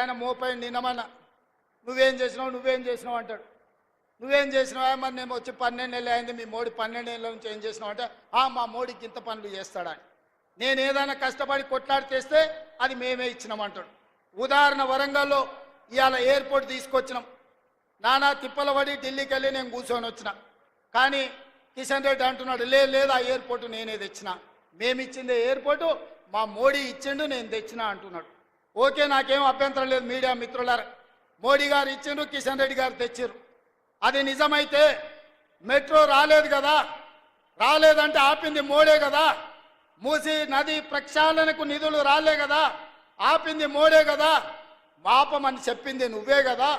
ఆయన మోపై నిన్నమన్న నువ్వేం చేసినావు అంటాడు. నువ్వేం చేసినావా? మరి నేను వచ్చి 12 నెలలు అయింది, మీ మోడీ 12 నెలల నుంచి ఏం చేసినావు అంటే మా మోడీకి ఇంత పనులు చేస్తాడా అని. నేను ఏదైనా కష్టపడి కొట్లాడి తెస్తే అది మేమే ఇచ్చినామంటాడు. ఉదాహరణ వరంగల్లో ఇవాళ ఎయిర్పోర్ట్ తీసుకొచ్చినాం. నానా తిప్పల పడి ఢిల్లీకి వెళ్ళి నేను కూర్చొని వచ్చిన. కానీ కిషన్ రెడ్డి అంటున్నాడు లేదు ఆ ఎయిర్పోర్టు నేనే తెచ్చిన, మేమిచ్చిందే ఎయిర్పోర్టు మా మోడీ ఇచ్చిండు నేను తెచ్చిన అంటున్నాడు. ఓకే, నాకేం అభ్యంతరం లేదు. మీడియా మిత్రులారా, మోడీ గారు ఇచ్చిండ్రు, కిషన్ రెడ్డి గారు తెచ్చిర్రు. అది నిజమైతే మెట్రో రాలేదు కదా, రాలేదంటే ఆపింది మోడే కదా. మూసీ నది ప్రక్షాళనకు నిధులు రాలే కదా, ఆపింది మోడే కదా. మాపమని చెప్పింది నువ్వే కదా.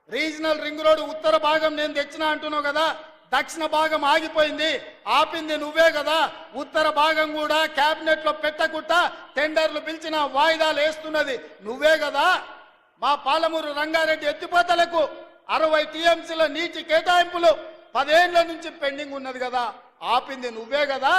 రీజనల్ రింగ్ రోడ్ ఉత్తర భాగం నేను తెచ్చినా అంటున్నావు కదా, దక్షిణ భాగం ఆగిపోయింది, ఆపింది నువ్వే కదా. ఉత్తర భాగం కూడా క్యాబినెట్లో పెట్టకుండా టెండర్లు పిలిచిన వాయిదాలు వేస్తున్నది నువ్వే కదా. మా పాలమూరు రంగారెడ్డి ఎత్తిపోతలకు 60 టీఎంసీల నీటి కేటాయింపులు 10 ఏళ్ల నుంచి పెండింగ్ ఉన్నది కదా, ఆపింది నువ్వే కదా.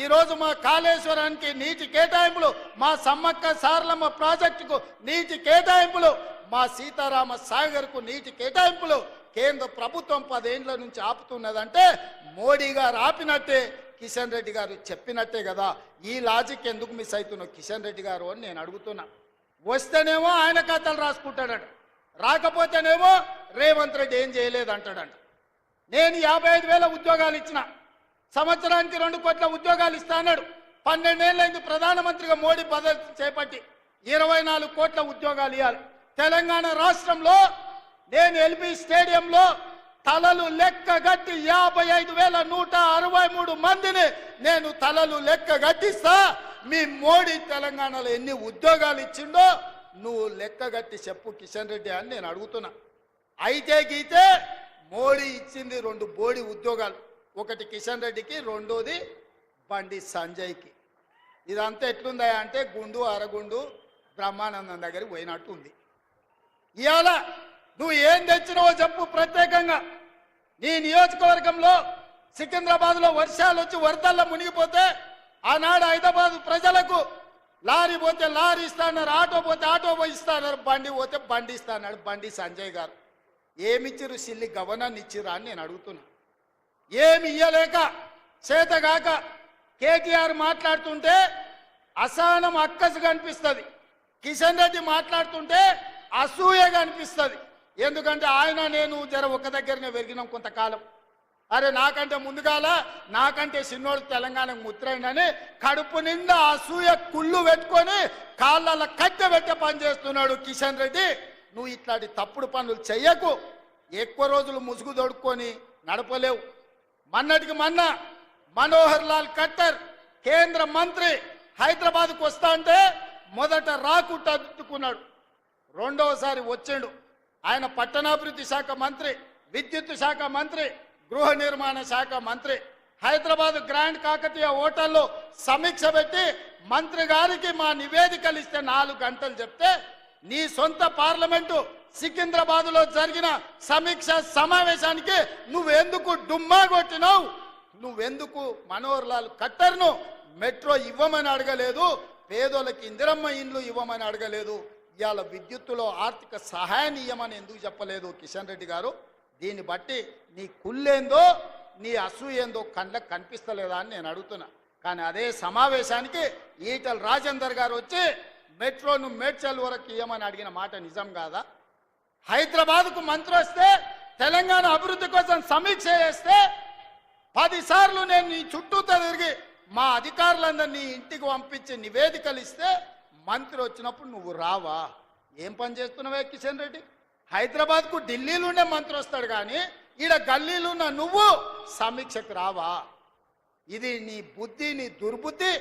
ఈరోజు మా కాళేశ్వరానికి నీటి కేటాయింపులు, మా సమ్మక్క సారలమ్మ ప్రాజెక్టుకు నీటి కేటాయింపులు, మా సీతారామ సాగర్కు నీటి కేటాయింపులు కేంద్ర ప్రభుత్వం 10 ఏళ్ల నుంచి ఆపుతున్నదంటే మోడీ గారు ఆపినట్టే, కిషన్ రెడ్డి గారు చెప్పినట్టే కదా. ఈ లాజిక్ ఎందుకు మిస్ అవుతున్నావు కిషన్ రెడ్డి గారు అని నేను అడుగుతున్నా. వస్తేనేమో ఆయన ఖాతాలు రాసుకుంటాడట, రాకపోతేనేమో రేవంత్ రెడ్డి ఏం చేయలేదు అంటాడంట. నేను 55,000 ఉద్యోగాలు ఇచ్చిన, సంవత్సరానికి 2 కోట్ల ఉద్యోగాలు ఇస్తా అన్నాడు. 12 ఏళ్ళైంది ప్రధానమంత్రిగా మోడీ పదవి చేపట్టి 24 కోట్ల ఉద్యోగాలు ఇవ్వాలి. తెలంగాణ రాష్ట్రంలో నేను ఎల్బీ స్టేడియంలో తలలు లెక్క గట్టి 55,163 మందిని నేను తలలు లెక్క గట్టిస్తా. మీ మోడీ తెలంగాణలో ఎన్ని ఉద్యోగాలు ఇచ్చిండో నువ్వు లెక్క గట్టి చెప్పు కిషన్ రెడ్డి అని నేను అడుగుతున్నా. అయితే గీతే మోడీ ఇచ్చింది 2 బోడి ఉద్యోగాలు, ఒకటి కిషన్ రెడ్డికి, రెండోది బండి సంజయ్కి. ఇదంతా ఎట్లుందా అంటే గుండు అరగుండు బ్రహ్మానందం దగ్గరికి పోయినట్టు ఉంది. ఇవాళ నువ్వు ఏం తెచ్చినావో చెప్పు. ప్రత్యేకంగా నీ నియోజకవర్గంలో సికింద్రాబాద్లో వర్షాలు వచ్చి వరదల్లో మునిగిపోతే ఆనాడు హైదరాబాద్ ప్రజలకు లారీ పోతే లారీ ఇస్తాన్నారు, ఆటో పోతే ఆటో ఇస్తాన్నారు, బండి పోతే బండి ఇస్తాన్నాడు బండి సంజయ్ గారు. ఏమిచ్చిరు? సిల్లి గవర్నర్ ఇచ్చిరా అని నేను అడుగుతున్నా. ఏమి ఇయ్యలేక చేతగాక కేటీఆర్ మాట్లాడుతుంటే అసహనం అక్కసు కనిపిస్తుంది, కిషన్ రెడ్డి మాట్లాడుతుంటే అసూయగా అనిపిస్తుంది. ఎందుకంటే ఆయన నేను జర ఒక దగ్గరనే పెరిగినాం కొంతకాలం. అరే నాకంటే ముందుగాల నాకంటే చిన్నోడు తెలంగాణకు ముద్రైందని కడుపు నిండా అసూయ కుళ్ళు పెట్టుకొని కాళ్ళ కట్టె పెట్టే పని చేస్తున్నాడు కిషన్ రెడ్డి. నువ్వు ఇట్లాంటి తప్పుడు పనులు చెయ్యకు. ఎక్కువ రోజులు ముసుగు దొడుక్కొని నడపలేవు. మొన్నటికి మొన్న మనోహర్ లాల్ ఖట్టర్ కేంద్ర మంత్రి హైదరాబాద్కు వస్తా అంటే మొదట రాకుండా అడ్డుకున్నాడు, రెండవసారి వచ్చిండు. ఆయన పట్టణాభివృద్ధి శాఖ మంత్రి, విద్యుత్ శాఖ మంత్రి, గృహ నిర్మాణ శాఖ మంత్రి. హైదరాబాద్ గ్రాండ్ కాకతీయ హోటల్లో సమీక్ష పెట్టి మంత్రి గారికి మా నివేదికలు ఇస్తే 4 గంటలు చెప్తే నీ సొంత పార్లమెంటు సికింద్రాబాద్లో జరిగిన సమీక్ష సమావేశానికి నువ్వెందుకు డుమ్మా కొట్టినావు? నువ్వెందుకు మనోహర్ లాల్ ఖట్టర్ను మెట్రో ఇవ్వమని అడగలేదు, పేదోళ్ళకి ఇందిరమ్మ ఇండ్లు ఇవ్వమని అడగలేదు, ఇవాళ విద్యుత్తులో ఆర్థిక సహాయాన్ని ఇవ్వమని ఎందుకు చెప్పలేదు కిషన్ రెడ్డి గారు? దీన్ని బట్టి నీ కుళ్ళేందో నీ అసూయేందో కళ్ళకు కనిపిస్తలేదా అని నేను అడుగుతున్నా. కానీ అదే సమావేశానికి ఈటల రాజేందర్ గారు వచ్చి మెట్రోను మేడ్చల్ వరకు ఇవ్వమని అడిగిన మాట నిజం కాదా? హైదరాబాద్కు మంత్రి వస్తే తెలంగాణ అభివృద్ధి కోసం సమీక్ష చేస్తే 10 సార్లు నేను నీ చుట్టూతో తిరిగి మా అధికారులందరినీ ఇంటికి పంపించి నివేదికలు ఇస్తే మంత్రి వచ్చినప్పుడు నువ్వు రావా? ఏం పని చేస్తున్నావే కిషన్ రెడ్డి? హైదరాబాద్కు ఢిల్లీలోనే మంత్రి వస్తాడు కానీ ఈడ గల్లీలున్న నువ్వు సమీక్షకు రావా? ఇది నీ బుద్ధి, నీ దుర్బుద్ధి.